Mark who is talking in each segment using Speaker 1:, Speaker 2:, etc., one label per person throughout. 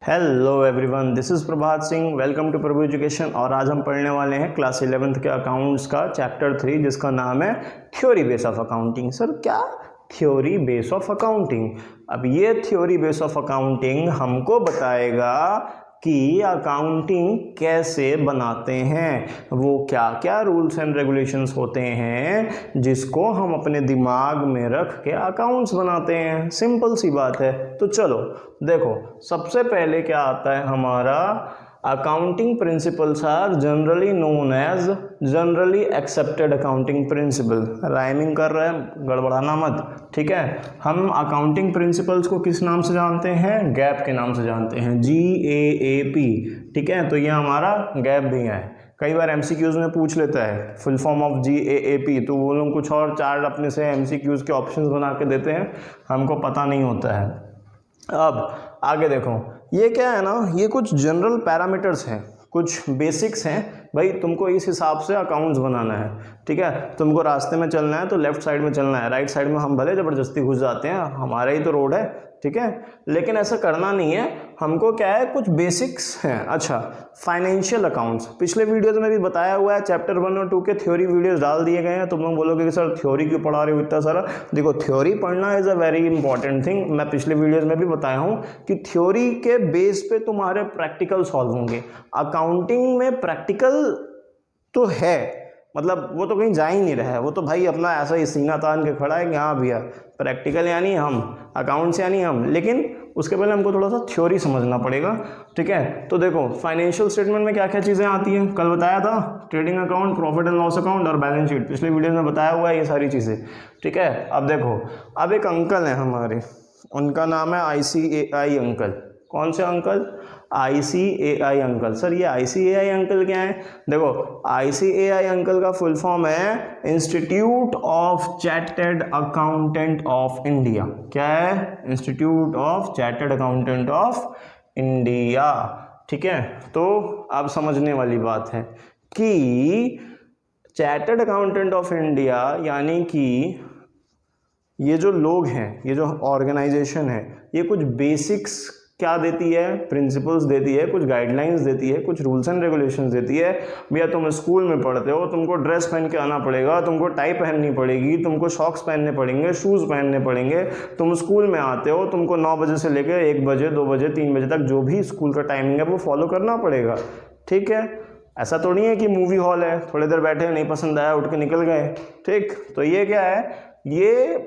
Speaker 1: Hello everyone, this is Prabhat Singh. Welcome to Prabhu education. और आज हम पढ़ने वाले हैं क्लास 11th के अकाउंट्स का चैप्टर 3 जिसका नाम है theory base of accounting. Sir क्या थ्योरी बेस ऑफ अकाउंटिंग? अब ये थ्योरी बेस ऑफ अकाउंटिंग हमको बताएगा कि अकाउंटिंग कैसे बनाते हैं, वो क्या क्या रूल्स एंड रेगुलेशंस होते हैं जिसको हम अपने दिमाग में रख के अकाउंट्स बनाते हैं। सिंपल सी बात है। तो चलो देखो, सबसे पहले क्या आता है हमारा, accounting principles are generally known as generally accepted accounting principle. Rhyming कर रहे हैं, गड़बड़ाना मत, ठीक है। हम अकाउंटिंग प्रिंसिपल्स को किस नाम से जानते हैं? गैप के नाम से जानते हैं, GAAP, ठीक है। तो ये हमारा गैप भी है। कई बार एमसीक्यूज में पूछ लेता है फुल फॉर्म ऑफ GAAP, तो वो लोग कुछ और चार्ट अपने से एमसीक्यूज के ऑप्शंस बना के देते हैं, हमको पता नहीं होता है। अब आगे देखो, ये क्या है ना, ये कुछ जनरल पैरामीटर्स हैं, कुछ बेसिक्स हैं। भाई तुमको इस हिसाब से अकाउंट्स बनाना है, ठीक है। तुमको रास्ते में चलना है तो लेफ्ट साइड में चलना है, राइट साइड में हम भले ज़बरदस्ती घुस जाते हैं, हमारा ही तो रोड है, ठीक है। लेकिन ऐसा करना नहीं है, हमको क्या है, कुछ बेसिक्स हैं। अच्छा, फाइनेंशियल अकाउंट्स पिछले वीडियोज में भी बताया हुआ है, चैप्टर 1 और 2 के थ्योरी वीडियोज डाल दिए गए हैं। तुम लोग बोलोगे कि सर थ्योरी क्यों पढ़ा रहे हो इतना सारा? देखो, थ्योरी पढ़ना is a very important thing. मैं पिछले वीडियोज में भी बताया हूँ कि थ्योरी के बेस पे तुम्हारे प्रैक्टिकल सॉल्व होंगे। अकाउंटिंग में प्रैक्टिकल तो है, मतलब वो तो कहीं जा ही नहीं रहा है, वो तो भाई अपना ऐसा ही सीना तान के खड़ा है कि हाँ भैया प्रैक्टिकल यानी हम, अकाउंट्स यानी हम। लेकिन उसके पहले हमको थोड़ा सा थ्योरी समझना पड़ेगा, ठीक है। तो देखो, फाइनेंशियल स्टेटमेंट में क्या क्या चीज़ें आती हैं, कल बताया था, trading account, profit and loss account और बैलेंस शीट, पिछले वीडियो में बताया हुआ है ये सारी चीज़ें, ठीक है। अब देखो, अब एक अंकल है हमारे, उनका नाम है ICAI अंकल। कौन से अंकल? ICAI uncle. सर ये ICAI अंकल क्या है? देखो, ICAI अंकल का फुल फॉर्म है institute of chartered accountant of India. क्या है? Institute of chartered accountant of India, ठीक है। तो अब समझने वाली बात है कि चार्टर्ड अकाउंटेंट ऑफ इंडिया यानी कि ये जो लोग हैं, ये जो ऑर्गेनाइजेशन है, ये कुछ बेसिक्स क्या देती है? प्रिंसिपल्स देती है, कुछ गाइडलाइंस देती है, कुछ रूल्स एंड रेगुलेशंस देती है। भैया तुम स्कूल में पढ़ते हो, तुमको ड्रेस पहन के आना पड़ेगा, तुमको टाई पहननी पड़ेगी, तुमको सॉक्स पहनने पड़ेंगे, शूज़ पहनने पड़ेंगे। तुम स्कूल में आते हो, तुमको 9 बजे से लेकर 1 बजे, 2 बजे, 3 बजे तक जो भी स्कूल का टाइमिंग है वो फॉलो करना पड़ेगा, ठीक है। ऐसा तो नहीं है कि मूवी हॉल है, थोड़ी देर बैठे, नहीं पसंद आया, उठ के निकल गए, ठीक। तो ये क्या है? ये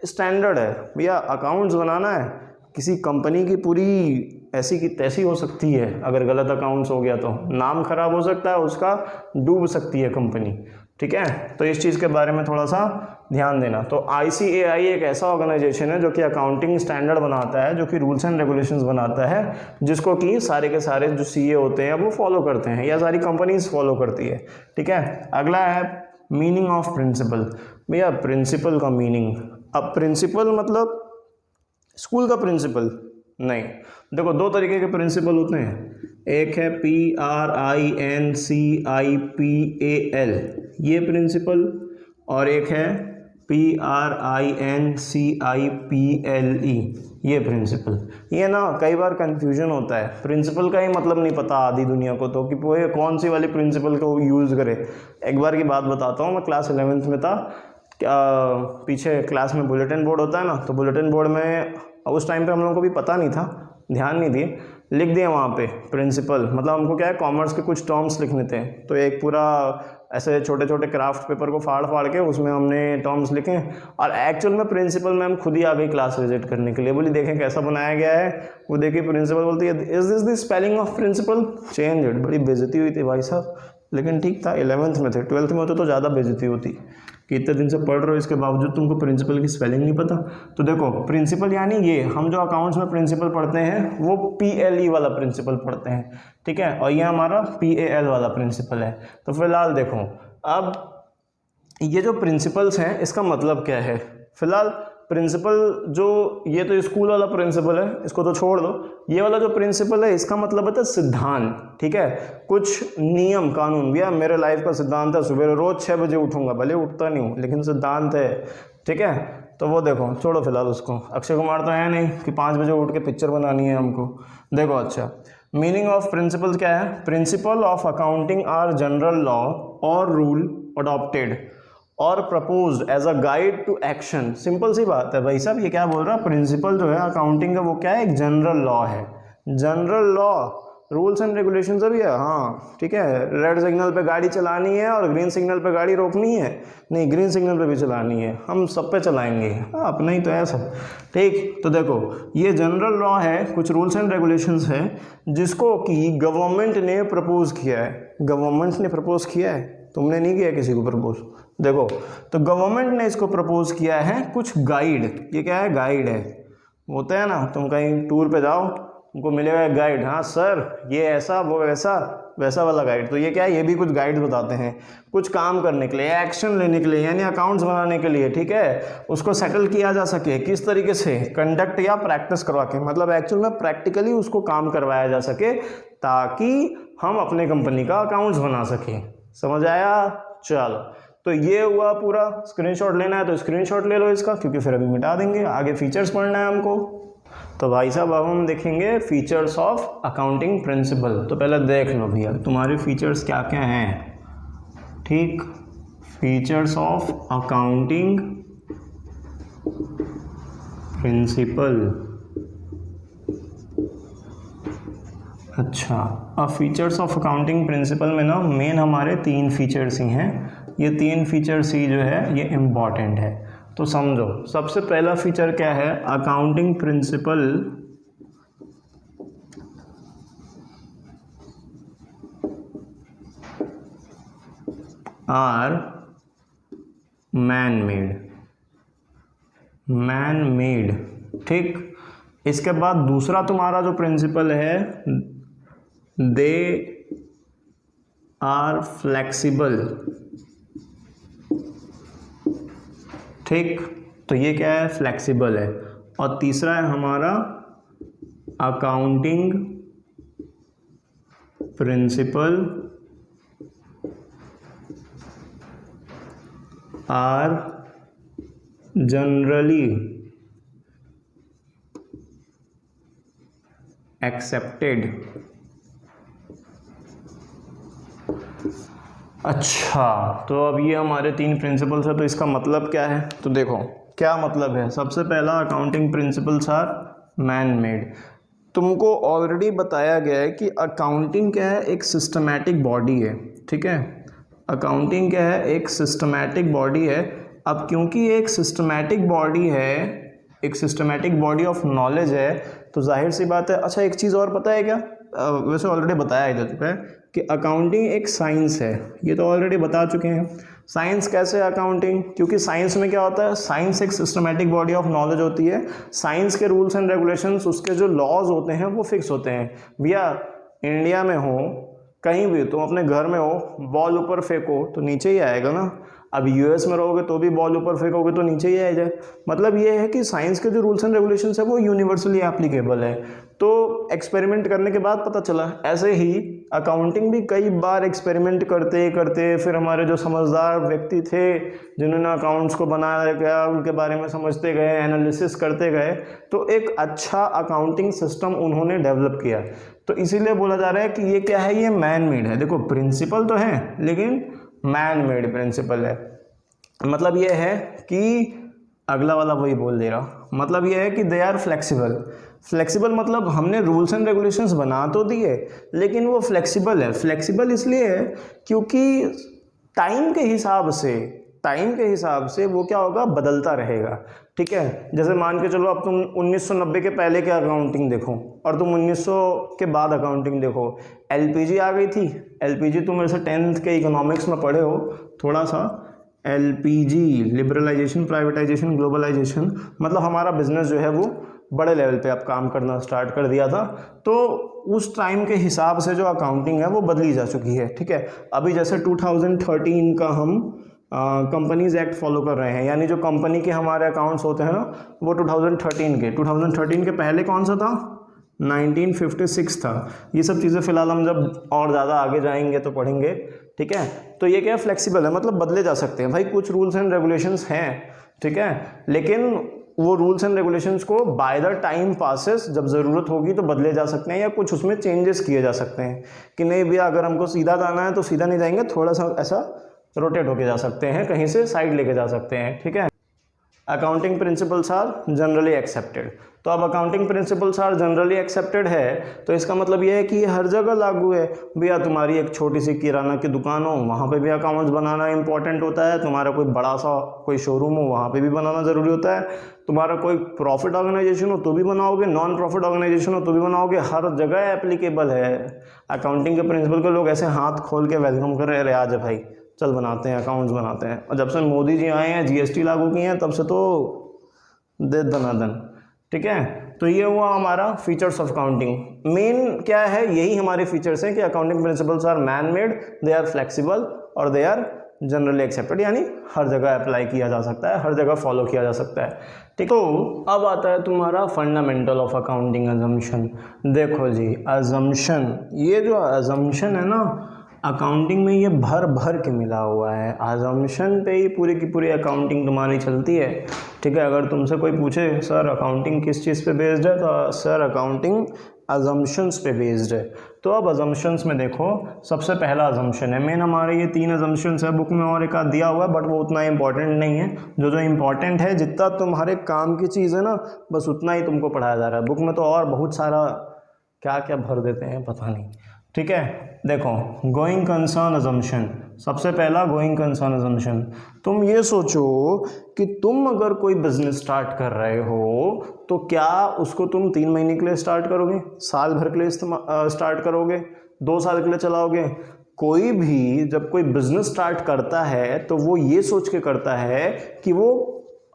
Speaker 1: स्टैंडर्ड है भैया। अकाउंट्स बनाना है, किसी कंपनी की पूरी ऐसी की तैसी हो सकती है, अगर गलत अकाउंट्स हो गया तो नाम खराब हो सकता है उसका, डूब सकती है कंपनी, ठीक है। तो इस चीज़ के बारे में थोड़ा सा ध्यान देना। तो ICAI एक ऐसा ऑर्गेनाइजेशन है जो कि अकाउंटिंग स्टैंडर्ड बनाता है, जो कि रूल्स एंड रेगुलेशंस बनाता है, जिसको कि सारे के सारे जो CA होते हैं वो फॉलो करते हैं, या सारी कंपनीज फॉलो करती है, ठीक है। अगला है मीनिंग ऑफ प्रिंसिपल। भैया प्रिंसिपल का मीनिंग, अब प्रिंसिपल मतलब स्कूल का प्रिंसिपल नहीं। देखो, 2 तरीके के प्रिंसिपल होते हैं, एक है PRINCIPAL ये प्रिंसिपल, और एक है PRINCIPLE ये प्रिंसिपल। ये ना कई बार कंफ्यूजन होता है, प्रिंसिपल का ही मतलब नहीं पता आधी दुनिया को, तो कि वो कौन सी वाली प्रिंसिपल को यूज़ करे। एक बार की बात बताता हूँ, मैं क्लास 11th में था, पीछे क्लास में बुलेटिन बोर्ड होता है ना, तो बुलेटिन बोर्ड में उस टाइम पे हम लोगों को भी पता नहीं था, ध्यान नहीं दिए, लिख दिए वहाँ पे प्रिंसिपल। मतलब हमको क्या है, कॉमर्स के कुछ टर्म्स लिखने थे, तो एक पूरा ऐसे छोटे छोटे क्राफ्ट पेपर को फाड़ फाड़ के उसमें हमने टर्म्स लिखे। और एक्चुअल में प्रिंसिपल मैम खुद ही आ गई क्लास विजिट करने के लिए, बोली देखें कैसा बनाया गया है। वो देखिए प्रिंसिपल बोलती है, is this the spelling of principle? Change it. बड़ी बेइज्जती हुई थी भाई साहब, लेकिन ठीक था, 11th में थे, 12th में होते तो ज़्यादा बेइज्जती होती कि इतने दिन से पढ़ रहे हो, इसके बावजूद तुमको प्रिंसिपल की स्पेलिंग नहीं पता। तो देखो, प्रिंसिपल यानी ये हम जो अकाउंट्स में प्रिंसिपल पढ़ते हैं वो PLE वाला प्रिंसिपल पढ़ते हैं, ठीक है। और ये हमारा PAL वाला प्रिंसिपल है। तो फिलहाल देखो, अब ये जो प्रिंसिपल्स हैं इसका मतलब क्या है? फिलहाल प्रिंसिपल जो, ये तो स्कूल वाला प्रिंसिपल है, इसको तो छोड़ दो। ये वाला जो प्रिंसिपल है इसका मतलब है सिद्धांत, ठीक है। कुछ नियम कानून, भैया मेरे लाइफ का सिद्धांत है सुबह रोज 6 बजे उठूंगा, भले उठता नहीं हूँ लेकिन सिद्धांत है, ठीक है। तो वो देखो, छोड़ो फिलहाल उसको, अक्षय कुमार तो है नहीं कि 5 बजे उठ के पिक्चर बनानी है हमको। देखो अच्छा, मीनिंग ऑफ प्रिंसिपल क्या है? Principle of accounting are general law और रूल अडॉप्टेड और proposed as a guide to action. Simple सी बात है भाई साहब, ये क्या बोल रहा है? प्रिंसिपल जो है अकाउंटिंग का वो क्या है? एक जनरल लॉ है। General law, rules and regulation भी है, हाँ ठीक है। रेड सिग्नल पे गाड़ी चलानी है और ग्रीन सिग्नल पे गाड़ी रोकनी है? नहीं, ग्रीन सिग्नल पे भी चलानी है, हम सब पे चलाएंगे, हाँ अपना ही तो है सब, ठीक। तो देखो ये जनरल लॉ है, कुछ रूल्स एंड रेगुलेशंस है जिसको कि गवर्नमेंट ने प्रपोज किया है। गवर्नमेंट ने प्रपोज किया है, तुमने नहीं किया किसी को प्रपोज। देखो तो गवर्नमेंट ने इसको प्रपोज किया है कुछ गाइड। ये क्या है? गाइड है। होता है ना, तुम कहीं टूर पे जाओ, उनको मिलेगा एक गाइड, हाँ सर ये ऐसा वो वैसा, वैसा वाला गाइड। तो ये क्या है? ये भी कुछ गाइड बताते हैं कुछ काम करने के लिए, एक्शन लेने के लिए, यानी अकाउंट्स बनाने के लिए, ठीक है। उसको सेटल किया जा सके किस तरीके से? कंडक्ट या प्रैक्टिस करवा के, मतलब एक्चुअल में प्रैक्टिकली उसको काम करवाया जा सके ताकि हम अपने कंपनी का अकाउंट्स बना सकें। समझ आया? चलो, तो ये हुआ पूरा। स्क्रीनशॉट लेना है तो स्क्रीनशॉट ले लो इसका, क्योंकि फिर अभी मिटा देंगे, आगे फीचर्स पढ़ना है हमको। तो भाई साहब अब हम देखेंगे फीचर्स ऑफ अकाउंटिंग प्रिंसिपल। तो पहले देख लो भैया तुम्हारे फीचर्स क्या क्या हैं, ठीक। Features of accounting principle. अच्छा, अब फीचर्स ऑफ अकाउंटिंग प्रिंसिपल में ना मेन हमारे 3 फीचर्स ही हैं। ये 3 फीचर्स ही जो है ये इम्पॉर्टेंट है, तो समझो। सबसे पहला फीचर क्या है? Accounting principle are man made. Man made, ठीक। इसके बाद दूसरा तुम्हारा जो प्रिंसिपल है, दे आर फ्लेक्सिबल, ठीक। तो ये क्या है? फ्लेक्सिबल है। और तीसरा है हमारा accounting principle are generally accepted. अच्छा, तो अब ये हमारे 3 प्रिंसिपल्स है, तो इसका मतलब क्या है? तो देखो क्या मतलब है। सबसे पहला, accounting principles are man made. तुमको ऑलरेडी बताया गया है कि अकाउंटिंग क्या है? एक सिस्टमैटिक बॉडी है, ठीक है। अकाउंटिंग क्या है? एक सिस्टमैटिक बॉडी है। अब क्योंकि एक सिस्टमैटिक बॉडी है, एक सिस्टमैटिक बॉडी ऑफ नॉलेज है, तो जाहिर सी बात है। अच्छा, एक चीज़ और पता है क्या? वैसे ऑलरेडी बताया ही जा चुका है कि अकाउंटिंग एक साइंस है, ये तो ऑलरेडी बता चुके हैं। साइंस कैसे है अकाउंटिंग? क्योंकि साइंस में क्या होता है? साइंस एक सिस्टमैटिक बॉडी ऑफ नॉलेज होती है। साइंस के रूल्स एंड रेगुलेशंस, उसके जो लॉज होते हैं वो फिक्स होते हैं। भैया इंडिया में हो, कहीं भी तुम अपने घर में हो, बॉल ऊपर फेंको तो नीचे ही आएगा ना। अब यूएस में रहोगे तो भी बॉल ऊपर फेंकोगे तो नीचे ही आ जाए। मतलब ये है कि साइंस के जो रूल्स एंड रेगुलेशंस है वो यूनिवर्सली एप्लीकेबल है। तो एक्सपेरिमेंट करने के बाद पता चला। ऐसे ही अकाउंटिंग भी कई बार एक्सपेरिमेंट करते करते फिर हमारे जो समझदार व्यक्ति थे जिन्होंने अकाउंट्स को बनाया गया, उनके बारे में समझते गए, एनालिसिस करते गए, तो एक अच्छा अकाउंटिंग सिस्टम उन्होंने डेवलप किया। तो इसीलिए बोला जा रहा है कि ये क्या है? ये मैन मेड है। देखो प्रिंसिपल तो है लेकिन मैन मेड प्रिंसिपल है। मतलब ये है कि अगला वाला वही बोल दे रहा, मतलब ये है कि दे आर फ्लेक्सिबल। फ्लेक्सिबल मतलब हमने रूल्स एंड रेगुलेशंस बना तो दिए लेकिन वो फ्लेक्सिबल है। फ्लेक्सिबल इसलिए है क्योंकि टाइम के हिसाब से वो क्या होगा? बदलता रहेगा, ठीक है। जैसे मान के चलो अब तुम 1990 के पहले के अकाउंटिंग देखो और तुम 1900 के बाद अकाउंटिंग देखो। एलपीजी आ गई थी। एलपीजी तुम ऐसे 10th के इकोनॉमिक्स में पढ़े हो थोड़ा सा। एलपीजी, लिबरलाइजेशन, प्राइवेटाइजेशन, ग्लोबलाइजेशन, मतलब हमारा बिजनेस जो है वो बड़े लेवल पे अब काम करना स्टार्ट कर दिया था। तो उस टाइम के हिसाब से जो अकाउंटिंग है वो बदली जा चुकी है, ठीक है। अभी जैसे 2013 का हम कंपनीज एक्ट फॉलो कर रहे हैं, यानी जो कंपनी के हमारे अकाउंट्स होते हैं ना वो 2013 के पहले कौन सा था? 1956 था। ये सब चीज़ें फिलहाल हम जब और ज़्यादा आगे जाएंगे तो पढ़ेंगे, ठीक है। तो ये क्या फ्लेक्सिबल है, मतलब बदले जा सकते हैं। भाई कुछ रूल्स एंड रेगुलेशंस हैं ठीक है। लेकिन वो रूल्स एंड रेगुलेशंस को बाय द टाइम पासेस जब ज़रूरत होगी तो बदले जा सकते हैं या कुछ उसमें चेंजेस किए जा सकते हैं कि नहीं भैया अगर हमको सीधा जाना है तो सीधा नहीं जाएंगे, थोड़ा सा ऐसा रोटेट होके जा सकते हैं, कहीं से साइड लेके जा सकते हैं, ठीक है। Accounting principles are generally accepted. तो अब accounting principles are generally accepted है तो इसका मतलब ये है कि ये हर जगह लागू है। भैया तुम्हारी एक छोटी सी किराना की दुकान हो, वहाँ पे भी अकाउंट्स बनाना इंपॉर्टेंट होता है। तुम्हारा कोई बड़ा सा कोई शोरूम हो, वहाँ पे भी बनाना ज़रूरी होता है। तुम्हारा कोई प्रॉफिट ऑर्गेनाइजेशन हो तो भी बनाओगे, नॉन प्रॉफिट ऑर्गेनाइजेशन हो तो भी बनाओगे, हर जगह एप्लीकेबल है अकाउंटिंग के प्रिंसिपल को। लोग ऐसे हाथ खोल के वेलकम कर रहे हैं, अरे आज भाई चल बनाते हैं, अकाउंट्स बनाते हैं। और जब से मोदी जी आए हैं, जीएसटी लागू किए हैं, तब से तो दे दनादन, ठीक है। तो ये हुआ हमारा फीचर्स ऑफ अकाउंटिंग। मेन क्या है, यही हमारे फीचर्स हैं कि accounting principles are man made, they are flexible और दे आर जनरली एक्सेप्टेड, यानी हर जगह अप्लाई किया जा सकता है, हर जगह फॉलो किया जा सकता है, ठीक। तो अब आता है तुम्हारा फंडामेंटल ऑफ अकाउंटिंग अजम्पशन। देखो जी, अजम्पशन, ये जो अजम्पशन है ना अकाउंटिंग में, ये भर भर के मिला हुआ है। अजम्पशन पे ही पूरी की पूरी अकाउंटिंग तुम्हारी चलती है, ठीक है। अगर तुमसे कोई पूछे सर अकाउंटिंग किस चीज़ पे बेस्ड है, तो सर अकाउंटिंग अजम्पशंस पे बेस्ड है। तो अब अजम्पशंस में देखो, सबसे पहला अजम्पशन है, मेन हमारे ये 3 अजम्पशंस है, बुक में और एक आध दिया हुआ है बट वो उतना इंपॉर्टेंट नहीं है। जो इंपॉर्टेंट है, जितना तुम्हारे काम की चीज़ है ना, बस उतना ही तुमको पढ़ाया जा रहा है। बुक में तो और बहुत सारा क्या क्या भर देते हैं पता नहीं, ठीक है। देखो, गोइंग कंसर्न अजम्पशन, सबसे पहला गोइंग कंसर्न अजम्पशन। तुम ये सोचो कि तुम अगर कोई बिजनेस स्टार्ट कर रहे हो तो क्या उसको तुम 3 महीने के लिए स्टार्ट करोगे, साल भर के लिए स्टार्ट करोगे, 2 साल के लिए चलाओगे? कोई भी जब कोई बिजनेस स्टार्ट करता है तो वो ये सोच के करता है कि वो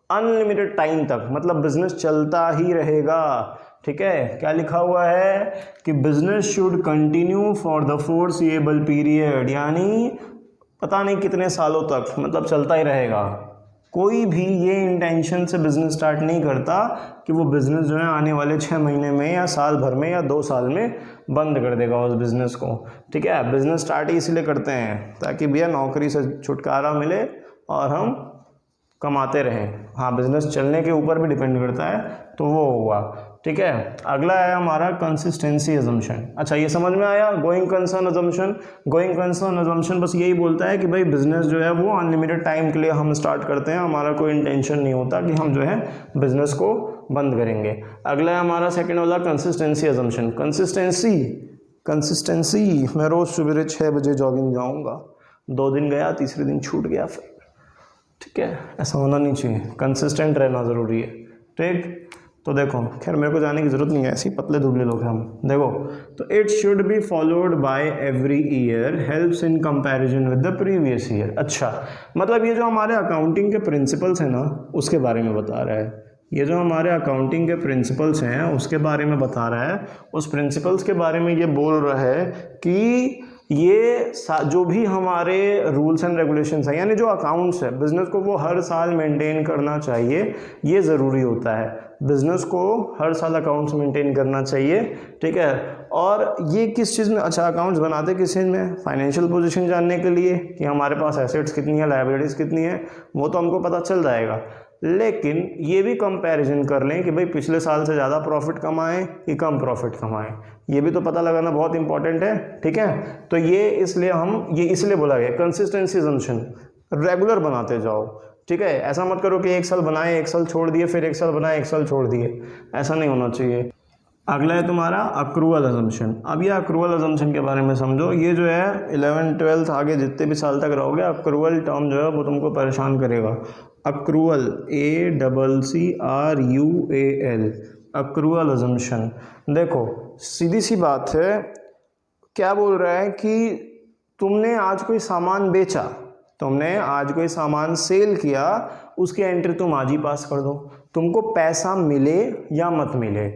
Speaker 1: अनलिमिटेड टाइम तक, मतलब बिजनेस चलता ही रहेगा, ठीक है। क्या लिखा हुआ है कि business should continue for the foreseeable period, यानी पता नहीं कितने सालों तक, मतलब चलता ही रहेगा। कोई भी ये इंटेंशन से बिजनेस स्टार्ट नहीं करता कि वो बिजनेस जो है आने वाले 6 महीने में या साल भर में या 2 साल में बंद कर देगा उस बिजनेस को, ठीक है। बिजनेस स्टार्ट ही इसलिए करते हैं ताकि भैया नौकरी से छुटकारा मिले और हम कमाते रहें। हाँ, बिजनेस चलने के ऊपर भी डिपेंड करता है, तो वो हुआ, ठीक है। अगला है हमारा कंसिस्टेंसी अजम्पशन। अच्छा, ये समझ में आया going concern assumption. Going concern assumption बस यही बोलता है कि भाई बिजनेस जो है वो अनलिमिटेड टाइम के लिए हम स्टार्ट करते हैं, हमारा कोई इंटेंशन नहीं होता कि हम जो है बिजनेस को बंद करेंगे। अगला है हमारा सेकेंड वाला कंसिस्टेंसी अजम्पशन। कंसिस्टेंसी मैं रोज़ सुबह 6 बजे जॉगिंग जाऊँगा, 2 दिन गया, तीसरे दिन छूट गया फिर, ठीक है। ऐसा होना नहीं चाहिए, कंसिस्टेंट रहना ज़रूरी है, ठीक। तो देखो, खैर मेरे को जाने की ज़रूरत नहीं है, ऐसे ही पतले दुबले लोग हैं हम। देखो, तो it should be followed by every year, helps in comparison with the previous year. अच्छा, मतलब ये जो हमारे अकाउंटिंग के प्रिंसिपल्स हैं ना, उसके बारे में बता रहा है। ये जो हमारे अकाउंटिंग के प्रिंसिपल्स हैं उसके बारे में बता रहा है। उस प्रिंसिपल्स के बारे में ये बोल रहा है कि ये जो भी हमारे रूल्स एंड रेगुलेशंस हैं, यानी जो अकाउंट्स है बिज़नेस को वो हर साल मेंटेन करना चाहिए, ये ज़रूरी होता है। बिज़नेस को हर साल अकाउंट्स मेंटेन करना चाहिए, ठीक है। और ये किस चीज़ में, अच्छा अकाउंट्स बनाते किस चीज़ में? फाइनेंशियल पोजीशन जानने के लिए कि हमारे पास एसेट्स कितनी है, लायबिलिटीज़ कितनी है, वो तो हमको पता चल जाएगा। लेकिन ये भी कंपैरिजन कर लें कि भाई पिछले साल से ज़्यादा प्रॉफिट कमाएं कि कम प्रॉफिट कमाएं, ये भी तो पता लगाना बहुत इंपॉर्टेंट है, ठीक है। तो ये इसलिए बोला गया कंसिस्टेंसी अजम्पशन, रेगुलर बनाते जाओ, ठीक है। ऐसा मत करो कि 1 साल बनाए 1 साल छोड़ दिए, फिर 1 साल बनाए 1 साल छोड़ दिए, ऐसा नहीं होना चाहिए। अगला है तुम्हारा अक्रूवल अजम्पशन। अब ये अक्रूवल अजम्पशन के बारे में समझो। ये जो है 11th 12th आगे जितने भी साल तक रहोगे, अक्रूवल टर्म जो है वो तुमको परेशान करेगा। Accrual, ACCRUAL, accrual assumption. देखो, सीधी सी बात है, क्या बोल रहा है कि तुमने आज कोई सामान बेचा, तुमने आज कोई सामान सेल किया, उसकी एंट्री तुम आज ही पास कर दो। तुमको पैसा मिले या मत मिले,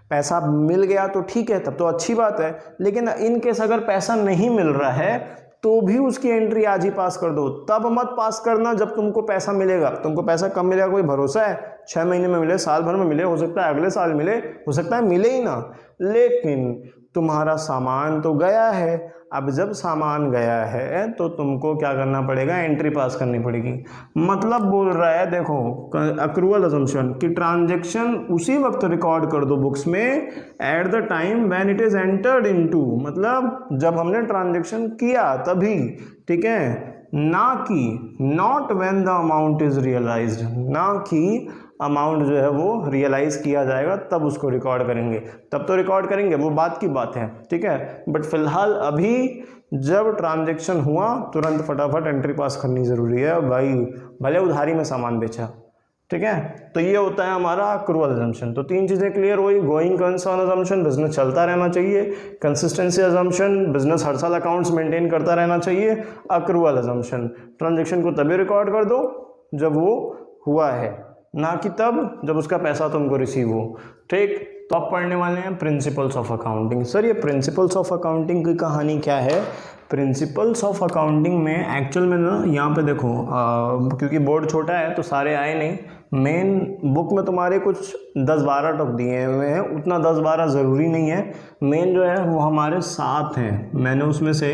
Speaker 1: पैसा मिल गया तो ठीक है, तब तो अच्छी बात है। लेकिन इन केस अगर पैसा नहीं मिल रहा है तो भी उसकी एंट्री आज ही पास कर दो। तब मत पास करना जब तुमको पैसा मिलेगा। तुमको पैसा कब मिलेगा कोई भरोसा है? 6 महीने में मिले, साल भर में मिले, हो सकता है अगले साल मिले, हो सकता है मिले ही ना। लेकिन तुम्हारा सामान तो गया है, अब जब सामान गया है तो तुमको क्या करना पड़ेगा, एंट्री पास करनी पड़ेगी। मतलब बोल रहा है देखो अक्रूवल अजम्पशन कि ट्रांजैक्शन उसी वक्त रिकॉर्ड कर दो बुक्स में at the time when it is entered into, मतलब जब हमने ट्रांजैक्शन किया तभी, ठीक है, ना कि not when the amount is realised, ना कि अमाउंट जो है वो रियलाइज किया जाएगा तब उसको रिकॉर्ड करेंगे, तब तो रिकॉर्ड करेंगे वो बात की बात है, ठीक है। बट फिलहाल अभी जब ट्रांजैक्शन हुआ तुरंत फटाफट एंट्री पास करनी ज़रूरी है भाई, भले उधारी में सामान बेचा, ठीक है। तो ये होता है हमारा अक्रूवल अजम्पशन। तो 3 चीज़ें क्लियर हुई, गोइंग कंसर्न अजम्पशन, बिजनेस चलता रहना चाहिए, कंसिस्टेंसी अजम्पशन, बिजनेस हर साल अकाउंट्स मेंटेन करता रहना चाहिए, अक्रूवल अजम्पशन, ट्रांजैक्शन को तभी रिकॉर्ड कर दो जब वो हुआ है, ना कि तब जब उसका पैसा तुमको रिसीव हो, ठीक। तो आप पढ़ने वाले हैं प्रिंसिपल्स ऑफ अकाउंटिंग। सर ये प्रिंसिपल्स ऑफ अकाउंटिंग की कहानी क्या है? प्रिंसिपल्स ऑफ अकाउंटिंग में एक्चुअल में ना यहाँ पे देखो क्योंकि बोर्ड छोटा है तो सारे आए नहीं, मेन बुक में तुम्हारे कुछ 10-12 टॉपिक दिए हुए हैं, उतना 10-12 ज़रूरी नहीं है, मेन जो है वो हमारे 7 हैं। मैंने उसमें से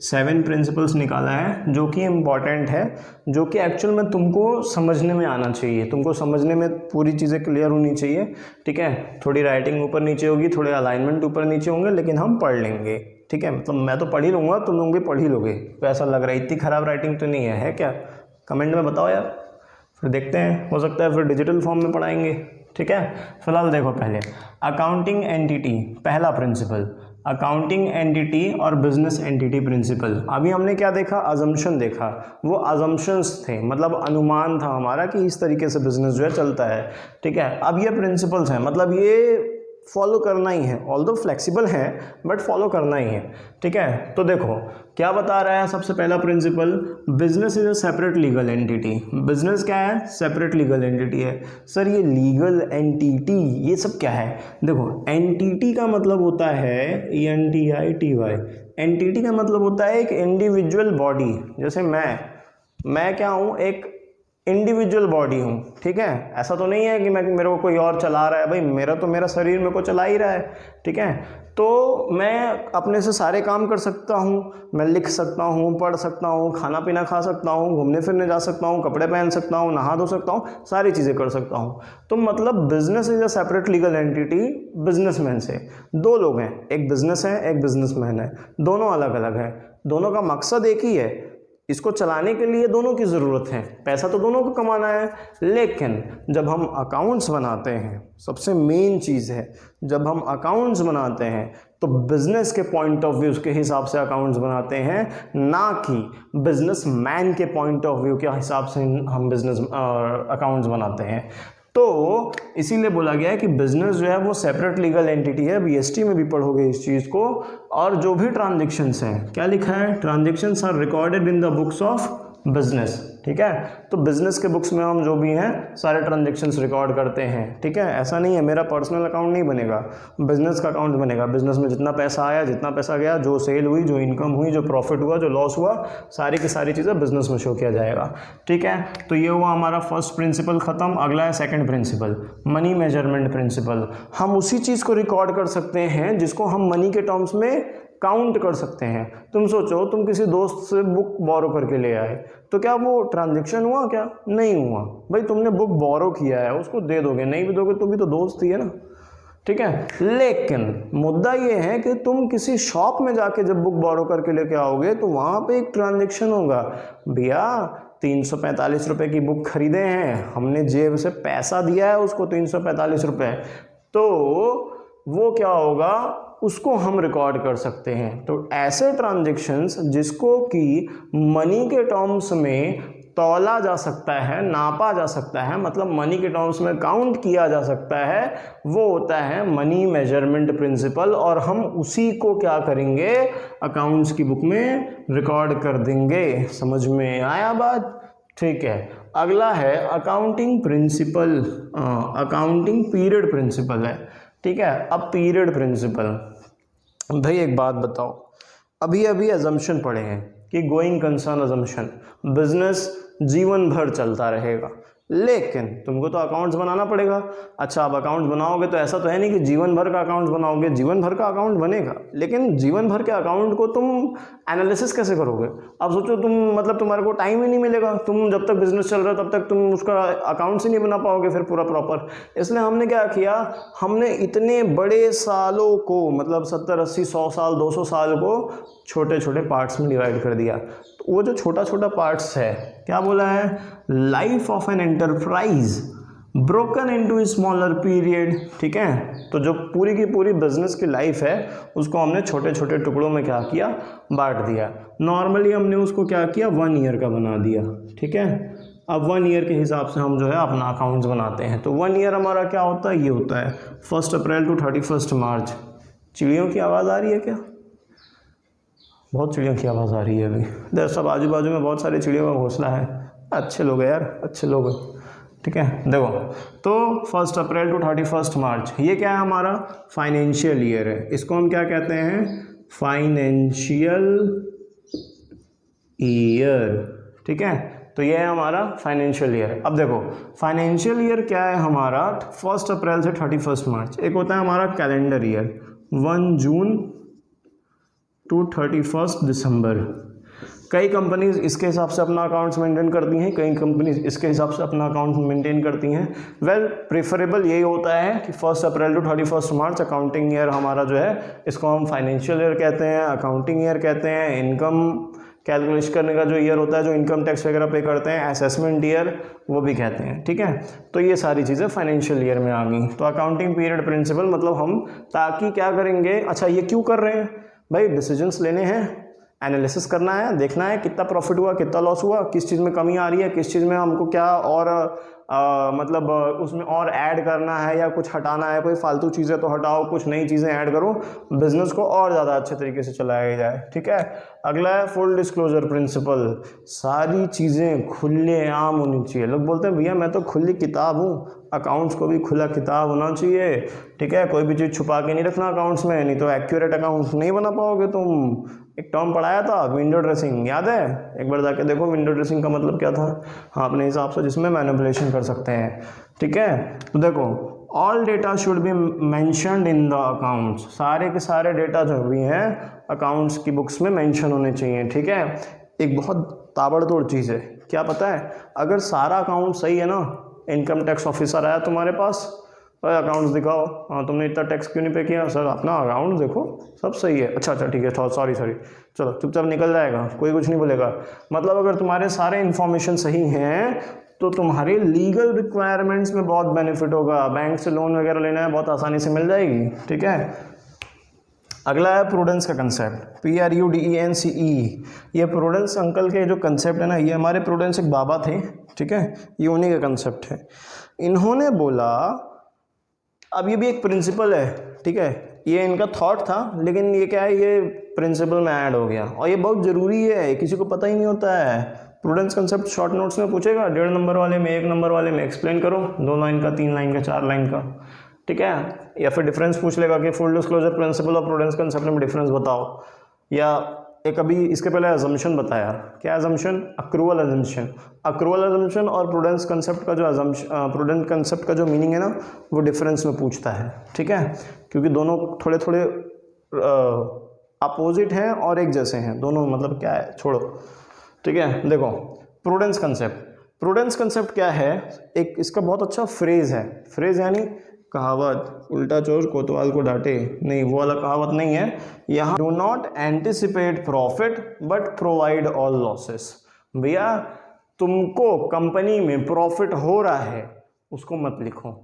Speaker 1: 7 प्रिंसिपल्स निकाला है जो कि इम्पॉर्टेंट है, जो कि एक्चुअल में तुमको समझने में आना चाहिए, तुमको समझने में पूरी चीज़ें क्लियर होनी चाहिए, ठीक है। थोड़ी राइटिंग ऊपर नीचे होगी, थोड़े अलाइनमेंट ऊपर नीचे होंगे, लेकिन हम पढ़ लेंगे, ठीक है। मतलब मैं तो पढ़ ही लूँगा, तुम लोग भी पढ़ ही लोगे, तो ऐसा लग रहा है इतनी ख़राब राइटिंग तो नहीं है क्या? कमेंट में बताओ यार, फिर देखते हैं, हो सकता है फिर डिजिटल फॉर्म में पढ़ाएंगे, ठीक है। फिलहाल देखो पहले अकाउंटिंग एंटिटी, पहला प्रिंसिपल अकाउंटिंग एंटिटी और बिजनेस एंटिटी प्रिंसिपल। अभी हमने क्या देखा, अजम्पशन देखा, वो अजम्पशंस थे, मतलब अनुमान था हमारा कि इस तरीके से बिजनेस जो है चलता है, ठीक है। अब ये प्रिंसिपल्स हैं, मतलब ये फॉलो करना ही है, ऑल्दो फ्लेक्सिबल है बट फॉलो करना ही है, ठीक है। तो देखो क्या बता रहा है सबसे पहला principle, business is a separate legal entity. Business क्या है? सेपरेट लीगल एंटिटी है। सर ये लीगल एंटिटी ये सब क्या है? देखो एंटिटी का मतलब होता है ENTITY, एंटिटी का मतलब होता है एक इंडिविजुअल बॉडी, जैसे मैं क्या हूँ, एक इंडिविजुअल बॉडी हूँ, ठीक है। ऐसा तो नहीं है कि मेरे को कोई और चला रहा है, भाई मेरा शरीर मेरे को चला ही रहा है, ठीक है। तो मैं अपने से सारे काम कर सकता हूँ, मैं लिख सकता हूँ, पढ़ सकता हूँ, खाना पीना खा सकता हूँ, घूमने फिरने जा सकता हूँ, कपड़े पहन सकता हूँ, नहा धो सकता हूँ, सारी चीज़ें कर सकता हूँ। तो मतलब business is a separate legal entity. Businessman से 2 लोग हैं, एक बिजनेस है एक बिजनेसमैन है, दोनों अलग अलग है, दोनों का मकसद एक ही है, इसको चलाने के लिए दोनों की ज़रूरत है, पैसा तो दोनों को कमाना है। लेकिन जब हम अकाउंट्स बनाते हैं, सबसे मेन चीज़ है, जब हम अकाउंट्स बनाते हैं तो बिजनेस के पॉइंट ऑफ व्यू के हिसाब से अकाउंट्स बनाते हैं, ना कि बिजनेसमैन के पॉइंट ऑफ व्यू के हिसाब से हम बिजनेस अकाउंट्स बनाते हैं। तो इसीलिए बोला गया है कि बिजनेस जो है वो सेपरेट लीगल एंटिटी है। BST में भी पढ़ोगे इस चीज़ को। और जो भी ट्रांजैक्शंस हैं, क्या लिखा है, transactions are recorded in the books of business, ठीक है। तो बिजनेस के बुक्स में हम जो भी हैं सारे ट्रांजैक्शंस रिकॉर्ड करते हैं, ठीक है। ऐसा नहीं है मेरा पर्सनल अकाउंट नहीं बनेगा, बिजनेस का अकाउंट बनेगा। बिजनेस में जितना पैसा आया, जितना पैसा गया, जो सेल हुई, जो इनकम हुई, जो प्रॉफिट हुआ, जो लॉस हुआ, सारी की सारी चीज़ें बिजनेस में शो किया जाएगा, ठीक है। तो ये हुआ हमारा फर्स्ट प्रिंसिपल खत्म। अगला है second principle, money measurement principle. हम उसी चीज़ को रिकॉर्ड कर सकते हैं जिसको हम मनी के टर्म्स में काउंट कर सकते हैं। तुम सोचो, तुम किसी दोस्त से बुक बोरो करके ले आए, तो क्या वो ट्रांजैक्शन हुआ? क्या नहीं हुआ। भाई तुमने बुक बोरो किया है, उसको दे दोगे, नहीं भी दोगे तो भी तो दोस्त ही है ना, ठीक है। लेकिन मुद्दा ये है कि तुम किसी शॉप में जाके जब बुक बोरो करके लेके आओगे तो वहाँ पे एक ट्रांजैक्शन होगा। भैया 345 रुपये की बुक खरीदे हैं, हमने जेब से पैसा दिया है उसको 345 रुपये, तो वो क्या होगा, उसको हम रिकॉर्ड कर सकते हैं। तो ऐसे ट्रांजैक्शंस जिसको कि मनी के टर्म्स में तौला जा सकता है, नापा जा सकता है, मतलब मनी के टर्म्स में काउंट किया जा सकता है, वो होता है मनी मेजरमेंट प्रिंसिपल। और हम उसी को क्या करेंगे, अकाउंट्स की बुक में रिकॉर्ड कर देंगे। समझ में आया बात? ठीक है। अगला है accounting principle, accounting period principle है, ठीक है। अब पीरियड प्रिंसिपल, भाई एक बात बताओ, अभी अभी अजम्पशन पढ़े हैं कि गोइंग कंसर्न अजम्पशन, बिजनेस जीवन भर चलता रहेगा, लेकिन तुमको तो अकाउंट्स बनाना पड़ेगा। अच्छा, अब अकाउंट्स बनाओगे तो ऐसा तो है नहीं कि जीवन भर का अकाउंट्स बनाओगे, जीवन भर का अकाउंट बनेगा, लेकिन जीवन भर के अकाउंट को तुम एनालिसिस कैसे करोगे? अब सोचो तुम, मतलब तुम्हारे को टाइम ही नहीं मिलेगा, तुम जब तक बिजनेस चल रहा है तब तक तुम उसका अकाउंट्स ही नहीं बना पाओगे फिर पूरा प्रॉपर। इसलिए हमने क्या किया, हमने इतने बड़े सालों को, मतलब 70 80 100 साल 200 साल को छोटे छोटे पार्ट्स में डिवाइड कर दिया। तो वो जो छोटा छोटा पार्ट्स है, क्या बोला है, life of an enterprise broken into smaller period. ठीक है, तो जो पूरी की पूरी बिजनेस की लाइफ है उसको हमने छोटे छोटे टुकड़ों में क्या किया, बांट दिया। नॉर्मली हमने उसको क्या किया, 1 ईयर का बना दिया। ठीक है, अब 1 ईयर के हिसाब से हम जो है अपना अकाउंट्स बनाते हैं। तो 1 ईयर हमारा क्या होता है, ये होता है 1 अप्रैल टू 31 मार्च। चिड़ियों की आवाज़ आ रही है क्या? बहुत चिड़ियों की आवाज़ आ रही है अभी, इधर सब आजू बाजू में बहुत सारी चिड़ियों का घोंसला है। अच्छे लोग हैं यार, अच्छे लोग हैं। ठीक है, देखो, तो 1 अप्रैल टू 31 मार्च ये क्या है, हमारा फाइनेंशियल ईयर है। इसको हम क्या कहते हैं, फाइनेंशियल ईयर। ठीक है, तो ये है हमारा फाइनेंशियल ईयर। अब देखो, फाइनेंशियल ईयर क्या है हमारा, 1 अप्रैल से 31 मार्च। एक होता है हमारा कैलेंडर ईयर, 1 जून टू 31 दिसंबर। कई कंपनीज इसके हिसाब से अपना अकाउंट्स मेंटेन करती हैं, कई कंपनीज इसके हिसाब से अपना अकाउंट मेंटेन करती हैं। वेल, प्रेफरेबल यही होता है कि 1 अप्रैल टू 31 मार्च अकाउंटिंग ईयर हमारा जो है, इसको हम फाइनेंशियल ईयर कहते हैं, अकाउंटिंग ईयर कहते हैं। इनकम कैलकुलेशन करने का जो ईयर होता है, जो इनकम टैक्स वगैरह पे करते हैं, असेसमेंट ईयर वो भी कहते हैं। ठीक है, तो ये सारी चीज़ें फाइनेंशियल ईयर में आ गई। तो अकाउंटिंग पीरियड प्रिंसिपल मतलब हम, ताकि क्या करेंगे, अच्छा ये क्यों कर रहे हैं भाई, डिसीजंस लेने हैं, एनालिसिस करना है, देखना है कितना प्रॉफिट हुआ, कितना लॉस हुआ, किस चीज़ में कमी आ रही है, किस चीज़ में हमको क्या और मतलब उसमें और ऐड करना है या कुछ हटाना है, कोई फालतू चीज़ें तो हटाओ, कुछ नई चीज़ें ऐड करो, बिजनेस को और ज़्यादा अच्छे तरीके से चलाया जाए। ठीक है, अगला है फुल डिस्क्लोजर प्रिंसिपल। सारी चीज़ें खुले आम होनी चाहिए। लोग बोलते हैं भैया मैं तो खुली किताब हूँ, अकाउंट्स को भी खुला किताब होना चाहिए। ठीक है, कोई भी चीज़ छुपा के नहीं रखना अकाउंट्स में, नहीं तो एक्यूरेट अकाउंट्स नहीं बना पाओगे तुम। एक टर्म पढ़ाया था, विंडो ड्रेसिंग, याद है? एक बार जाके देखो विंडो ड्रेसिंग का मतलब क्या था। हाँ, अपने हिसाब से जिसमें मैनिपुलेशन कर सकते हैं। ठीक है, तो देखो, all data should be mentioned in the accounts. सारे के सारे डेटा जो भी हैं अकाउंट्स की बुक्स में मेंशन होने चाहिए। ठीक है, एक बहुत ताबड़तोड़ चीज़ है, क्या पता है, अगर सारा अकाउंट सही है ना, इनकम टैक्स ऑफिसर आया तुम्हारे पास, अकाउंट्स दिखाओ, हाँ तुमने इतना टैक्स क्यों नहीं पे किया, सर अपना अकाउंट देखो सब सही है, अच्छा ठीक है, सॉरी चलो चुपचाप निकल जाएगा, कोई कुछ नहीं बोलेगा। मतलब अगर तुम्हारे सारे इन्फॉर्मेशन सही हैं तो तुम्हारे लीगल रिक्वायरमेंट्स में बहुत बेनिफिट होगा, बैंक से लोन वगैरह लेना है बहुत आसानी से मिल जाएगी। ठीक है, अगला है प्रूडेंस का कंसेप्ट, PRUDENCE। ये प्रूडेंस अंकल के जो कंसेप्ट है ना, ये हमारे प्रूडेंस एक बाबा थे। ठीक है, ये उन्हीं का कंसेप्ट है। इन्होंने बोला, अब ये भी एक प्रिंसिपल है। ठीक है, ये इनका थॉट था, लेकिन ये क्या है, ये प्रिंसिपल में ऐड हो गया और ये बहुत ज़रूरी है, किसी को पता ही नहीं होता है। प्रूडेंस कंसेप्ट शॉर्ट नोट्स में पूछेगा, 1.5 नंबर वाले में, 1 नंबर वाले में एक्सप्लेन करो, 2 लाइन का, 3 लाइन का, 4 लाइन का। ठीक है, या फिर डिफरेंस पूछ लेगा कि फुल डिस्क्लोजर प्रिंसिपल और प्रूडेंस कंसेप्ट में डिफरेंस बताओ। या एक अभी इसके पहले अजम्पशन बताया, क्या assumption, accrual assumption. Accrual assumption और प्रूडेंस कंसेप्ट का जो प्रूडेंट कंसेप्ट का जो मीनिंग है ना, वो डिफरेंस में पूछता है। ठीक है, क्योंकि दोनों थोड़े थोड़े अपोजिट हैं और एक जैसे हैं दोनों, मतलब क्या है, छोड़ो। ठीक है, देखो प्रूडेंस कंसेप्ट क्या है, एक इसका बहुत अच्छा फ्रेज है। फ्रेज यानी कहावत, उल्टा चोर कोतवाल को डांटे, नहीं वो वाला कहावत नहीं है यहाँ। Do not anticipate profit but provide all losses. भैया तुमको कंपनी में प्रॉफिट हो रहा है उसको मत लिखो,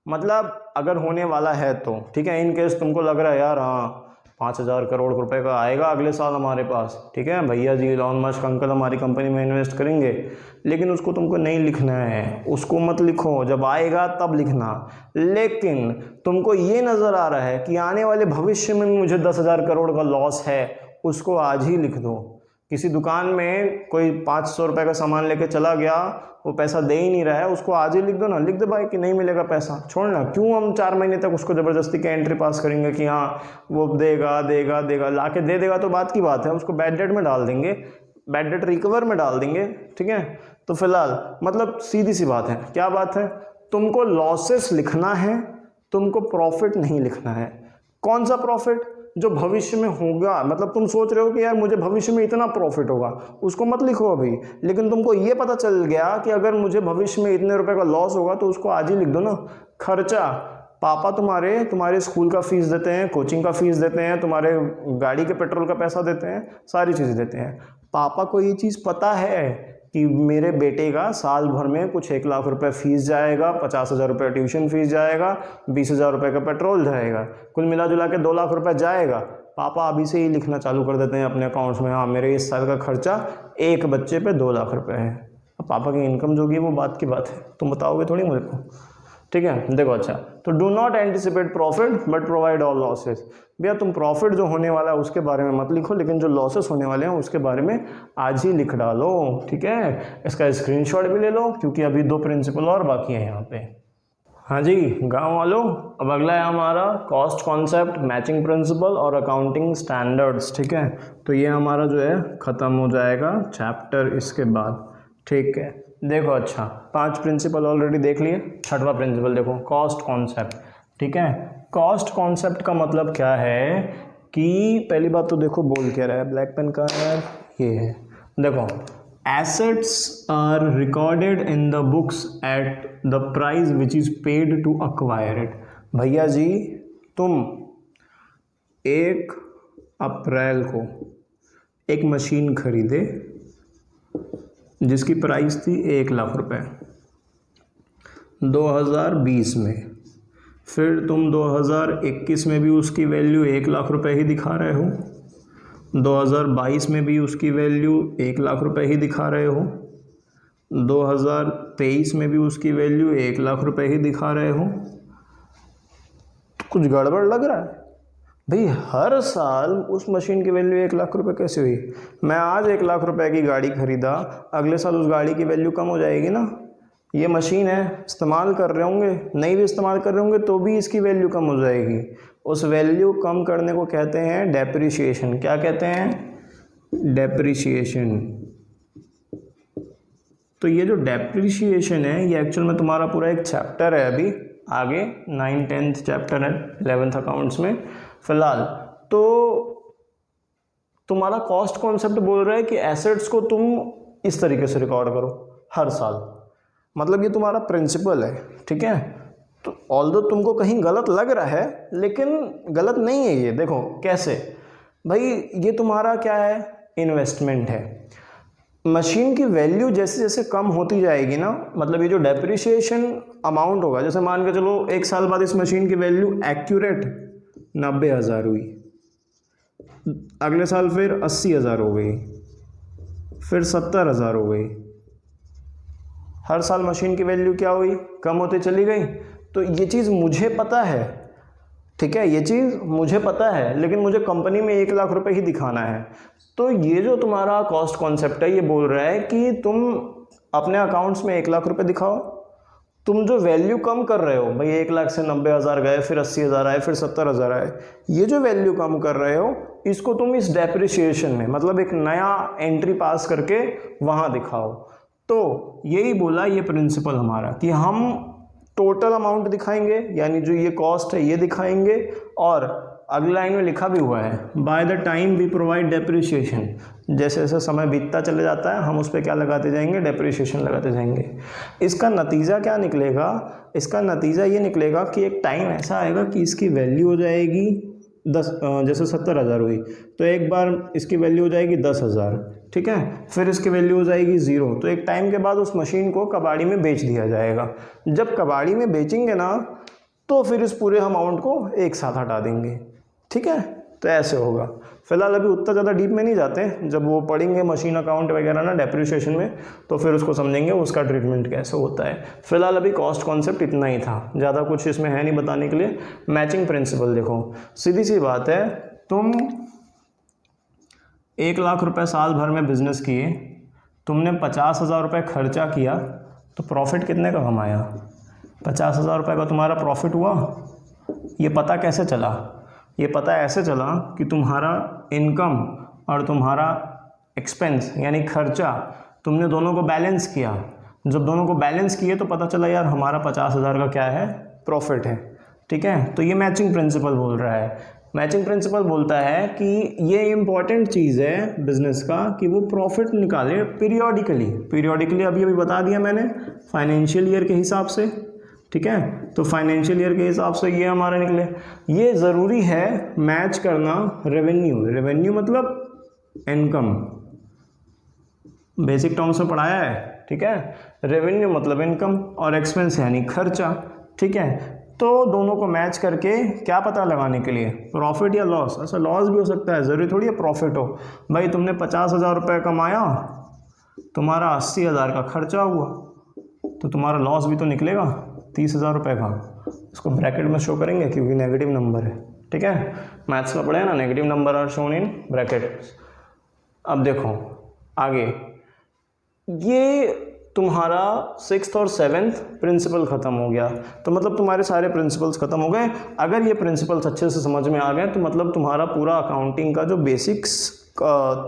Speaker 1: मतलब अगर होने वाला है तो ठीक है, इन केस तुमको लग रहा है यार हाँ 5,000 करोड़ रुपए का आएगा अगले साल हमारे पास, ठीक है, भैया जी इलॉन मस्क अंकल हमारी कंपनी में इन्वेस्ट करेंगे, लेकिन उसको तुमको नहीं लिखना है, उसको मत लिखो, जब आएगा तब लिखना। लेकिन तुमको ये नज़र आ रहा है कि आने वाले भविष्य में मुझे 10,000 करोड़ का लॉस है, उसको आज ही लिख दो। किसी दुकान में कोई 500 रुपये का सामान लेके चला गया, वो पैसा दे ही नहीं रहा है, उसको आज ही लिख दो ना, लिख दे भाई कि नहीं मिलेगा पैसा, छोड़ना। क्यों हम 4 महीने तक उसको ज़बरदस्ती के एंट्री पास करेंगे कि हाँ वो देगा लाके दे देगा तो बात की बात है, उसको बैड डेट में डाल देंगे, बैड डेट रिकवर में डाल देंगे। ठीक है, तो फिलहाल मतलब सीधी सी बात है, क्या बात है, तुमको लॉसेस लिखना है, तुमको प्रॉफिट नहीं लिखना है। कौन सा प्रॉफिट? जो भविष्य में होगा, मतलब तुम सोच रहे हो कि यार मुझे भविष्य में इतना प्रॉफिट होगा, उसको मत लिखो अभी। लेकिन तुमको ये पता चल गया कि अगर मुझे भविष्य में इतने रुपए का लॉस होगा तो उसको आज ही लिख दो ना। खर्चा, पापा तुम्हारे स्कूल का फीस देते हैं, कोचिंग का फीस देते हैं, तुम्हारे गाड़ी के पेट्रोल का पैसा देते हैं, सारी चीज़ें देते हैं। पापा को ये चीज़ पता है कि मेरे बेटे का साल भर में कुछ 1 लाख रुपए फीस जाएगा, 50,000 रुपये ट्यूशन फीस जाएगा, 20,000 रुपये का पेट्रोल जाएगा, कुल मिला जुला के 2 लाख रुपए जाएगा। पापा अभी से ही लिखना चालू कर देते हैं अपने अकाउंट्स में, हाँ मेरे इस साल का खर्चा एक बच्चे पे 2 लाख रुपए है। अब पापा की इनकम जो होगी वो बात की बात है, तुम बताओगे थोड़ी मुझे को, ठीक है। देखो अच्छा, तो do not anticipate profit but provide all losses. भैया तुम प्रॉफिट जो होने वाला है उसके बारे में मत लिखो, लेकिन जो लॉसेस होने वाले हैं उसके बारे में आज ही लिख डालो, ठीक है। इसका स्क्रीनशॉट भी ले लो क्योंकि अभी 2 प्रिंसिपल और बाकी हैं यहाँ पे। हाँ जी गाँव वालों, अब अगला है हमारा कॉस्ट कॉन्सेप्ट, मैचिंग प्रिंसिपल और अकाउंटिंग स्टैंडर्ड्स, ठीक है। तो ये हमारा जो है ख़त्म हो जाएगा चैप्टर इसके बाद, ठीक है। देखो अच्छा, 5 प्रिंसिपल ऑलरेडी देख लिए, 6वां प्रिंसिपल देखो, कॉस्ट कॉन्सेप्ट, ठीक है। कॉस्ट कॉन्सेप्ट का मतलब क्या है कि पहली बात तो देखो बोल क्या रहा है, ब्लैक पेन का है, ये है, देखो assets are recorded in the books at the price which is paid to acquire it. भैया जी तुम 1 अप्रैल को एक मशीन खरीदे जिसकी प्राइस थी 1 लाख रुपए 2020 में, फिर तुम 2021 में भी उसकी वैल्यू 1 लाख रुपए ही दिखा रहे हो, 2022 में भी उसकी वैल्यू 1 लाख रुपए ही दिखा रहे हो, 2023 में भी उसकी वैल्यू 1 लाख रुपए ही दिखा रहे हो। कुछ गड़बड़ लग रहा है भाई, हर साल उस मशीन की वैल्यू 1 लाख रुपए कैसे हुई? मैं आज 1 लाख रुपए की गाड़ी खरीदा, अगले साल उस गाड़ी की वैल्यू कम हो जाएगी ना। ये मशीन है, इस्तेमाल कर रहे होंगे, नहीं भी इस्तेमाल कर रहे होंगे तो भी इसकी वैल्यू कम हो जाएगी। उस वैल्यू कम करने को कहते हैं डेप्रिसिएशन। क्या कहते हैं? डेप्रिसिएशन। तो ये जो डेप्रिसिएशन है ये एक्चुअल में तुम्हारा पूरा एक चैप्टर है, अभी आगे 9th 10th चैप्टर है 11th अकाउंट्स में। फिलहाल तो तुम्हारा कॉस्ट कॉन्सेप्ट बोल रहा है कि एसेट्स को तुम इस तरीके से रिकॉर्ड करो हर साल, मतलब ये तुम्हारा प्रिंसिपल है, ठीक है। तो ऑल्दो तुमको कहीं गलत लग रहा है लेकिन गलत नहीं है ये। देखो कैसे भाई, ये तुम्हारा क्या है? इन्वेस्टमेंट है। मशीन की वैल्यू जैसे जैसे कम होती जाएगी ना, मतलब ये जो डेप्रिसिएशन अमाउंट होगा, जैसे मान के चलो 1 साल बाद इस मशीन की वैल्यू एक्यूरेट 90,000 हुई, अगले साल फिर 80,000 हो गई, फिर 70,000 हो गई। हर साल मशीन की वैल्यू क्या हुई? कम होते चली गई। तो ये चीज़ मुझे पता है, ठीक है, ये चीज़ मुझे पता है, लेकिन मुझे कंपनी में 1 लाख रुपए ही दिखाना है। तो ये जो तुम्हारा कॉस्ट कॉन्सेप्ट है ये बोल रहा है कि तुम अपने अकाउंट्स में 1 लाख रुपए दिखाओ, तुम जो वैल्यू कम कर रहे हो भाई, 1 लाख से 90,000 गए, फिर 80,000 आए, फिर 70,000 आए, ये जो वैल्यू कम कर रहे हो इसको तुम इस डेप्रिसिएशन में, मतलब एक नया एंट्री पास करके वहाँ दिखाओ। तो यही बोला ये प्रिंसिपल हमारा कि हम टोटल अमाउंट दिखाएंगे, यानी जो ये कॉस्ट है ये दिखाएंगे, और अगली लाइन में लिखा भी हुआ है by the time we provide depreciation. जैसे जैसे समय बीतता चले जाता है हम उस पर क्या लगाते जाएंगे? डेप्रिसिएशन लगाते जाएंगे। इसका नतीजा क्या निकलेगा? इसका नतीजा ये निकलेगा कि एक टाइम ऐसा आएगा कि इसकी वैल्यू हो जाएगी 10, जैसे 70,000 हुई तो एक बार इसकी वैल्यू हो जाएगी 10,000, ठीक है, फिर इसकी वैल्यू हो जाएगी 0। तो एक टाइम के बाद उस मशीन को कबाड़ी में बेच दिया जाएगा। जब कबाड़ी में बेचेंगे ना तो फिर इस पूरे अमाउंट को एक साथ हटा देंगे, ठीक है। तो ऐसे होगा। फिलहाल अभी उतना ज़्यादा डीप में नहीं जाते, जब वो पढ़ेंगे मशीन अकाउंट वगैरह ना डेप्रिसिएशन में तो फिर उसको समझेंगे उसका ट्रीटमेंट कैसे होता है। फिलहाल अभी कॉस्ट कॉन्सेप्ट इतना ही था, ज़्यादा कुछ इसमें है नहीं बताने के लिए। मैचिंग प्रिंसिपल देखो, सीधी सी बात है, तुम 1 लाख रुपए साल भर में बिजनेस किए, तुमने 50,000 रुपये खर्चा किया, तो प्रॉफिट कितने का कमाया? 50,000 रुपये का तुम्हारा प्रॉफिट हुआ। ये पता कैसे चला? ये पता ऐसे चला कि तुम्हारा इनकम और तुम्हारा एक्सपेंस यानी खर्चा तुमने दोनों को बैलेंस किया, जब दोनों को बैलेंस किए तो पता चला यार हमारा 50,000 का क्या है, प्रॉफिट है। ठीक है, तो ये मैचिंग प्रिंसिपल बोल रहा है। मैचिंग प्रिंसिपल बोलता है कि ये इंपॉर्टेंट चीज़ है बिजनेस का कि वो प्रॉफिट निकाले पीरियोडिकली। अभी बता दिया मैंने, फाइनेंशियल ईयर के हिसाब से। ठीक है, तो फाइनेंशियल ईयर के हिसाब से ये हमारा निकले। ये ज़रूरी है मैच करना रेवेन्यू मतलब इनकम, बेसिक टर्म्स में पढ़ाया है। ठीक है, रेवेन्यू मतलब इनकम और एक्सपेंस यानी खर्चा। ठीक है, तो दोनों को मैच करके क्या पता लगाने के लिए, प्रॉफिट या लॉस। ऐसा लॉस भी हो सकता है, ज़रूरी थोड़ी है प्रॉफिट हो। भाई तुमने 50,000 रुपये कमाया, तुम्हारा 80,000 का खर्चा हुआ, तो तुम्हारा लॉस भी तो निकलेगा 30,000 रुपये का। इसको ब्रैकेट में शो करेंगे क्योंकि नेगेटिव नंबर है। ठीक है, मैथ्स का पढ़े ना, negative number are shown in bracket. अब देखो आगे, ये तुम्हारा 6th और 7th प्रिंसिपल ख़त्म हो गया, तो मतलब तुम्हारे सारे प्रिंसिपल्स ख़त्म हो गए। अगर ये प्रिंसिपल्स अच्छे से समझ में आ गए तो मतलब तुम्हारा पूरा अकाउंटिंग का जो बेसिक्स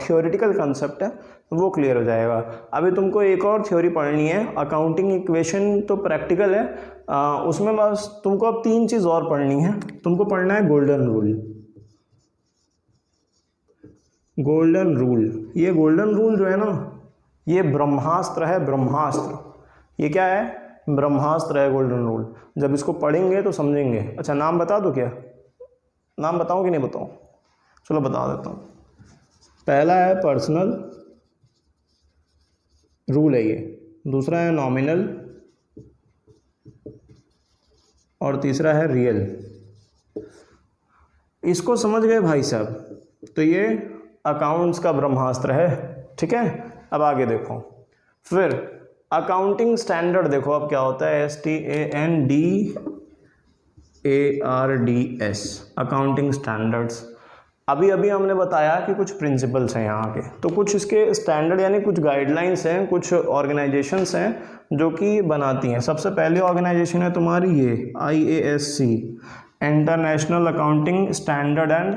Speaker 1: थियोरेटिकल कंसेप्ट है वो क्लियर हो जाएगा। अभी तुमको एक और थ्योरी पढ़नी है, अकाउंटिंग इक्वेशन तो प्रैक्टिकल है, उसमें बस तुमको अब 3 चीज़ और पढ़नी है। तुमको पढ़ना है गोल्डन रूल। ये गोल्डन रूल जो है ना, ये ब्रह्मास्त्र है, ब्रह्मास्त्र। ये क्या है, ब्रह्मास्त्र है गोल्डन रूल। जब इसको पढ़ेंगे तो समझेंगे। अच्छा, नाम बता दो, क्या नाम बताऊं कि नहीं बताऊं? चलो बता देता हूँ। पहला है पर्सनल रूल है ये, दूसरा है नॉमिनल और तीसरा है रियल। इसको समझ गए भाई साहब, तो ये अकाउंट्स का ब्रह्मास्त्र है। ठीक है, अब आगे देखो, फिर अकाउंटिंग स्टैंडर्ड देखो अब क्या होता है, STANDARDS, अकाउंटिंग स्टैंडर्ड्स। अभी हमने बताया कि कुछ प्रिंसिपल्स हैं यहाँ के, तो कुछ इसके स्टैंडर्ड यानी कुछ गाइडलाइंस हैं, कुछ ऑर्गेनाइजेशंस हैं जो कि बनाती हैं। सबसे पहले ऑर्गेनाइजेशन है तुम्हारी ये IASC, international accounting standard and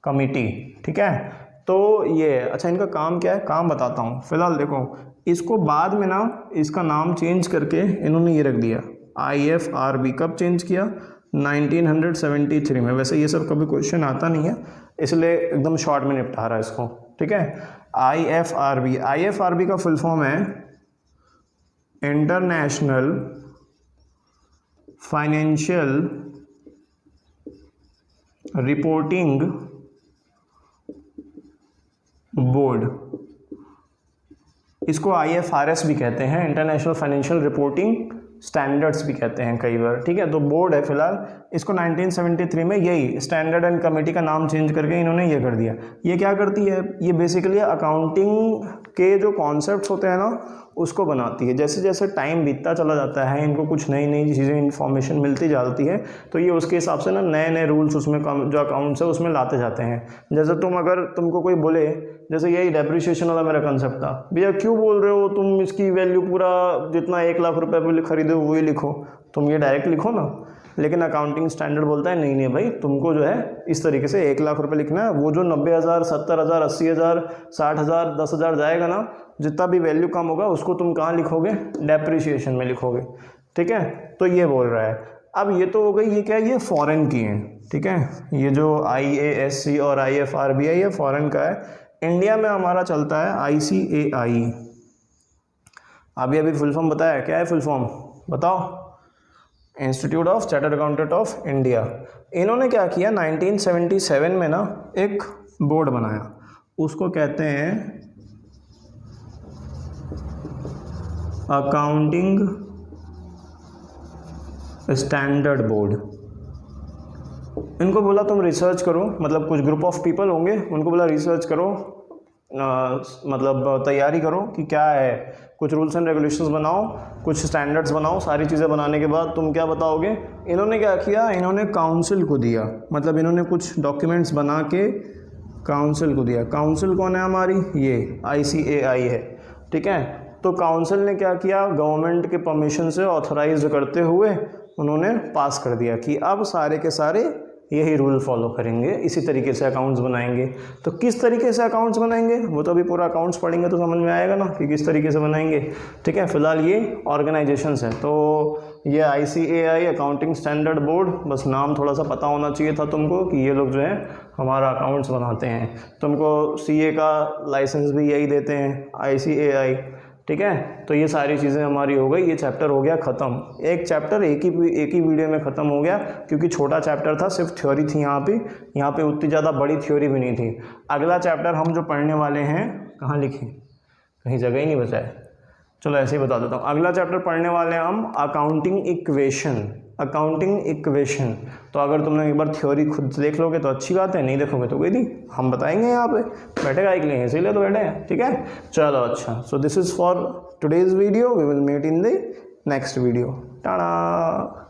Speaker 1: committee. ठीक है, तो ये अच्छा, इनका काम क्या है, काम बताता हूँ। फिलहाल देखो, इसको बाद में ना इसका नाम चेंज करके इन्होंने ये रख दिया IFRB। कब चेंज किया, 1973 में। वैसे ये सब कभी क्वेश्चन आता नहीं है, इसलिए एकदम शॉर्ट में निपटा रहा है इसको। ठीक है, IFRB का फुल फॉर्म है इंटरनेशनल फाइनेंशियल रिपोर्टिंग बोर्ड। इसको IFRS भी कहते हैं, इंटरनेशनल फाइनेंशियल रिपोर्टिंग स्टैंडर्ड्स भी कहते हैं कई बार। ठीक है, तो बोर्ड है फिलहाल। इसको 1973 में यही स्टैंडर्ड एंड कमेटी का नाम चेंज करके इन्होंने ये कर दिया। ये क्या करती है, ये बेसिकली अकाउंटिंग के जो कॉन्सेप्ट्स होते हैं ना उसको बनाती है। जैसे जैसे टाइम बीतता चला जाता है, इनको कुछ नई नई चीज़ें इन्फॉर्मेशन मिलती जाती है, तो ये उसके हिसाब से ना नए नए रूल्स उसमें जो अकाउंट्स है उसमें लाते जाते हैं। जैसे तुमको कोई बोले, जैसे यही डेप्रिसिएशन वाला मेरा कंसेप्ट था, भैया क्यों बोल रहे हो तुम इसकी वैल्यू पूरा जितना 1 लाख रुपए पे खरीदे हो वही लिखो, तुम ये डायरेक्ट लिखो ना। लेकिन अकाउंटिंग स्टैंडर्ड बोलता है नहीं भाई, तुमको जो है इस तरीके से 1 लाख रुपए लिखना है। वो जो 90,000, 70,000, 80,000, 60,000, 10,000 जाएगा ना, जितना भी वैल्यू कम होगा उसको तुम कहाँ लिखोगे, डेप्रिसिएशन में लिखोगे। ठीक है, तो ये बोल रहा है। अब ये तो हो गई, ये क्या है, ये फॉरेन की हैं। ठीक है, ये जो IASC और IFRB है ये फॉरेन का है। इंडिया में हमारा चलता है ICAI। अभी फुल फॉर्म बताया, क्या है फुल फॉर्म बताओ, institute of chartered accountant of India. इन्होंने क्या किया, 1977 में ना एक बोर्ड बनाया, उसको कहते हैं अकाउंटिंग स्टैंडर्ड बोर्ड। इनको बोला तुम रिसर्च करो, मतलब कुछ ग्रुप ऑफ पीपल होंगे, उनको बोला रिसर्च करो, मतलब तैयारी करो कि क्या है, कुछ रूल्स एंड रेगुलेशंस बनाओ, कुछ स्टैंडर्ड्स बनाओ। सारी चीज़ें बनाने के बाद तुम क्या बताओगे। इन्होंने क्या किया, इन्होंने काउंसिल को दिया, मतलब इन्होंने कुछ डॉक्यूमेंट्स बना के काउंसिल को दिया। काउंसिल कौन है हमारी, ये ICAI है। ठीक है, तो काउंसिल ने क्या किया, गवर्नमेंट के परमिशन से ऑथराइज करते हुए उन्होंने पास कर दिया कि अब सारे के सारे यही रूल फॉलो करेंगे, इसी तरीके से अकाउंट्स बनाएंगे। तो किस तरीके से अकाउंट्स बनाएंगे वो तो अभी पूरा अकाउंट्स पढ़ेंगे तो समझ में आएगा ना कि किस तरीके से बनाएंगे। ठीक है, फिलहाल ये ऑर्गेनाइजेशंस है, तो ये ICAI अकाउंटिंग स्टैंडर्ड बोर्ड, बस नाम थोड़ा सा पता होना चाहिए था तुमको कि ये लोग जो है हमारा अकाउंट्स बनाते हैं। तुमको CA का लाइसेंस भी यही देते हैं, ICAI। ठीक है, तो ये सारी चीज़ें हमारी हो गई, ये चैप्टर हो गया ख़त्म। एक चैप्टर एक ही वीडियो में ख़त्म हो गया, क्योंकि छोटा चैप्टर था, सिर्फ थ्योरी थी यहाँ पे उतनी ज़्यादा बड़ी थ्योरी भी नहीं थी। अगला चैप्टर हम जो पढ़ने वाले हैं, कहाँ लिखे, कहीं जगह ही नहीं बचा है, चलो ऐसे ही बता देता हूँ। अगला चैप्टर पढ़ने वाले हैं हम अकाउंटिंग इक्वेशन। तो अगर तुमने एक बार थ्योरी खुद देख लोगे तो अच्छी बात है, नहीं देखोगे तो कोई नहीं, हम बताएंगे यहाँ पे, बैठेगा एक लिए, इसीलिए तो बैठे हैं। ठीक है, चलो अच्छा, so this is for today's video, we will meet in the next video. Tata.